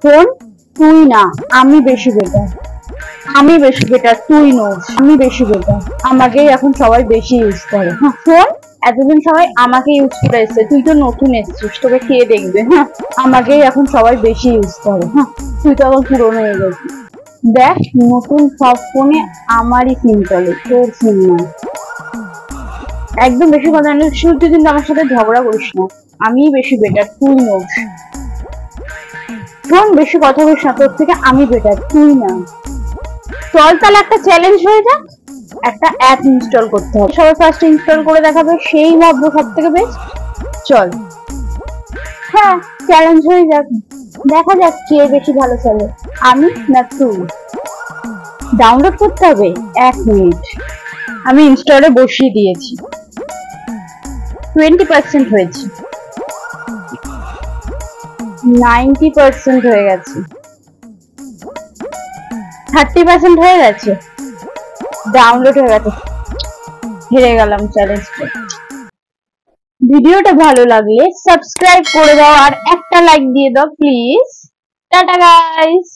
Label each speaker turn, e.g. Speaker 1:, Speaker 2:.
Speaker 1: Phone তুই না, আমি বেশি বেটার। আমি বেশি বেটার, তুই নোস। আমি বেশি বেটার, আমাকেই এখন সবাই বেশি ইউজ করে। হ্যাঁ, ফোন এতদিন সবাই আমাকে ইউজ করে এসছে, তুই তো নতুন এসছিস, তোকে কে দেখবে? হ্যাঁ, আমাকেই এখন সবাই বেশি ইউজ করে। হ্যাঁ, তুই তো আবার পুরোনো হয়ে গেছিস। দেখ, নতুন সব ফোনে আমারই সিম চলে, তোর সিম নয়। একদম বেশি কথা না, শুধু কিন্তু আমার সাথে ঝগড়া করিস না। আমি বেশি বেটার, তুই নোস। শোন, বেশি কথা বলিস না, তোর থেকে আমি বেটার, তুই না। চল তাহলে একটা চ্যালেঞ্জ হয়ে যাক, একটা অ্যাপ ইনস্টল করতে হবে। সবাই ফার্স্ট ইনস্টল করে দেখাবে, সেই ভাববো সব থেকে বেস্ট। চল, হ্যাঁ, চ্যালেঞ্জ হয়ে যাক, দেখা যাক কে বেশি ভালো চলে, আমি না তুই। ডাউনলোড করতে হবে 1 মিনিট। আমি ইনস্টলে বসিয়ে দিয়েছি, 20% হয়েছে, 90% হয়ে গেছে, 30% হয়ে গেছে, ডাউনলোড হয়ে গেছে। হেরে গেলাম চ্যালেঞ্জটা। ভিডিওটা ভালো লাগলে সাবস্ক্রাইব করে দাও আর একটা লাইক দিয়ে দাও প্লিজ। Tata guys.